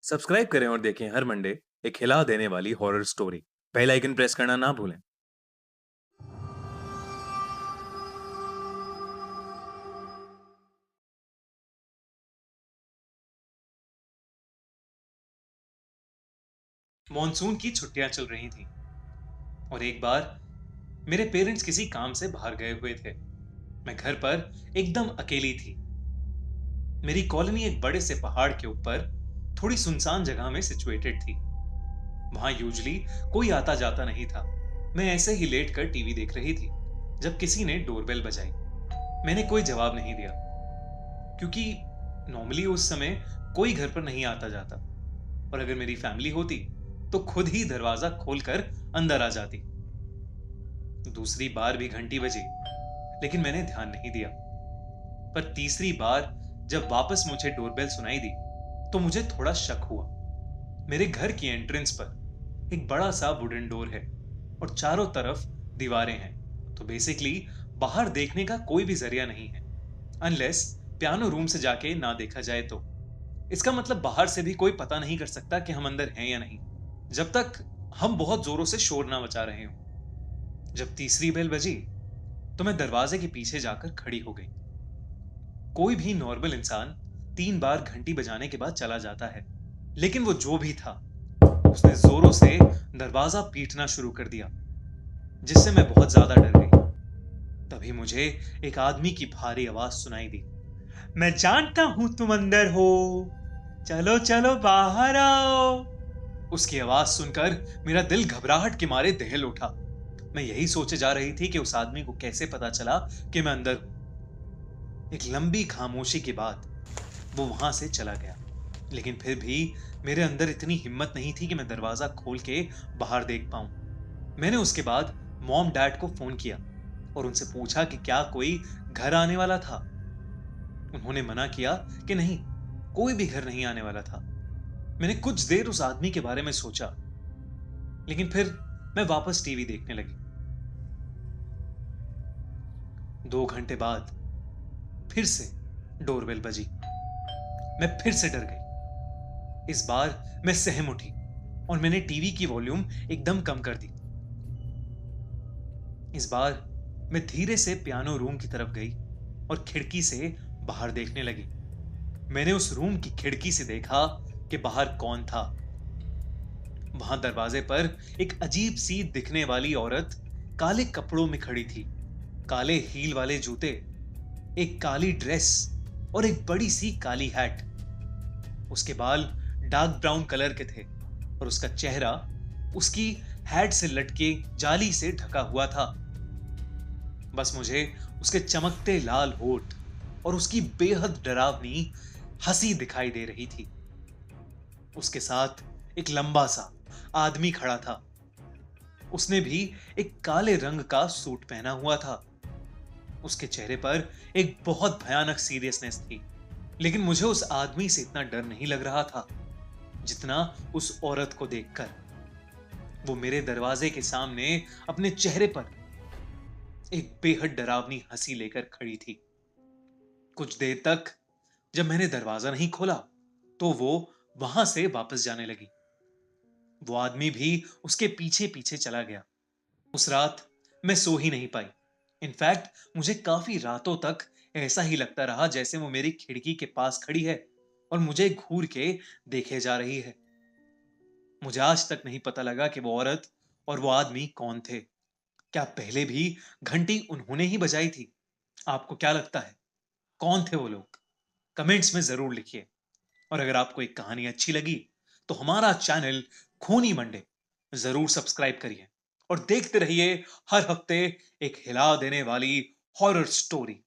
Subscribe करें और देखें हर मंडे एक हिला देने वाली horror story. Bell icon press करना ना भूलें। मॉनसून की छुट्टियां चल रही थीं और एक बार मेरे पेरेंट्स किसी काम से बाहर गए हुए थे। मैं घर पर एकदम अकेली थी। मेरी कॉलोनी एक बड़े से पहाड़ के ऊपर थोड़ी सुनसान जगह में सिचुएटेड थी। वहां यूजुअली कोई आता जाता नहीं था। मैं ऐसे ही लेट कर टीवी देख रही थी जब किसी ने डोरबेल बजाई। मैंने कोई जवाब नहीं दिया क्योंकि नॉर्मली उस समय कोई घर पर नहीं आता जाता और अगर मेरी फैमिली होती तो खुद ही दरवाजा खोलकर अंदर आ जाती। दूसरी बार भी घंटी बजी, लेकिन मैंने ध्यान नहीं दिया। पर तीसरी बार जब वापस मुझे डोरबेल सुनाई दी, तो मुझे थोड़ा शक हुआ। मेरे घर की एंट्रेंस पर एक बड़ा सा वुडन डोर है और चारों तरफ दीवारें हैं। तो बेसिकली बाहर देखने का कोई भी जरिया नहीं है, अनलेस पियानो रूम से जाके ना देखा जाए तो। इसका मतलब बाहर से भी कोई पता नहीं कर सकता कि हम अंदर हैं या नहीं, जब तक हम बहुत जोरों से शोर ना मचा रहे हों। जब तीसरी बेल बजी, तो मैं दरवाजे के पीछे जाकर खड़ी हो गई। कोई भी नॉर्मल इंसान 3 बार घंटी बजाने के बाद चला जाता है, लेकिन वो जो भी था, उसने जोरों से दरवाजा पीटना शुरू कर दिया, जिससे मैं बहुत ज्यादा डर गई। तभी मुझे एक आदमी की भारी आवाज सुनाई दी। मैं जानता हूं तुम अंदर हो, चलो चलो बाहर आओ। उसकी आवाज सुनकर मेरा दिल घबराहट के मारे दहल उठा। मैं यही सोचे जा रही थी कि उस आदमी को कैसे पता चला कि मैं अंदर हूं। एक लंबी खामोशी के बाद वो वहां से चला गया, लेकिन फिर भी मेरे अंदर इतनी हिम्मत नहीं थी कि मैं दरवाजा खोल के बाहर देख पाऊं। मैंने उसके बाद मॉम डैड को फोन किया और उनसे पूछा कि क्या कोई घर आने वाला था। उन्होंने मना किया कि नहीं, कोई भी घर नहीं आने वाला था। मैंने कुछ देर उस आदमी के बारे में सोचा, लेकिन फिर मैं वापस टीवी देखने लगी। 2 घंटे बाद फिर से डोरबेल बजी। मैं फिर से डर गई। इस बार मैं सहम उठी और मैंने टीवी की वॉल्यूम एकदम कम कर दी। इस बार मैं धीरे से पियानो रूम की तरफ गई और खिड़की से बाहर देखने लगी। मैंने उस रूम की खिड़की से देखा कि बाहर कौन था। वहां दरवाजे पर एक अजीब सी दिखने वाली औरत काले कपड़ों में खड़ी थी। काले हील वाले जूते, एक काली ड्रेस और एक बड़ी सी काली हैट। उसके बाल डार्क ब्राउन कलर के थे और उसका चेहरा उसकी हैट से लटके जाली से ढका हुआ था। बस मुझे उसके चमकते लाल होठ और उसकी बेहद डरावनी हंसी दिखाई दे रही थी। उसके साथ एक लंबा सा आदमी खड़ा था। उसने भी एक काले रंग का सूट पहना हुआ था। उसके चेहरे पर एक बहुत भयानक सीरियसनेस थी, लेकिन मुझे उस आदमी से इतना डर नहीं लग रहा था जितना उस औरत को देखकर। वो मेरे दरवाजे के सामने अपने चेहरे पर एक बेहद डरावनी हंसी लेकर खड़ी थी। कुछ देर तक जब मैंने दरवाजा नहीं खोला, तो वो वहां से वापस जाने लगी। वो आदमी भी उसके पीछे पीछे चला गया। उस रात मैं सो ही नहीं पाई। इनफैक्ट मुझे काफी रातों तक ऐसा ही लगता रहा जैसे वो मेरी खिड़की के पास खड़ी है और मुझे घूर के देखे जा रही है। मुझे आज तक नहीं पता लगा कि वो औरत और वो आदमी कौन थे। क्या पहले भी घंटी उन्होंने ही बजाई थी? आपको क्या लगता है, कौन थे वो लोग? कमेंट्स में जरूर लिखिए। और अगर आपको एक कहानी अच्छी लगी, तो हमारा चैनल खूनी मंडे जरूर सब्सक्राइब करिए और देखते रहिए हर हफ्ते एक हिला देने वाली हॉरर स्टोरी।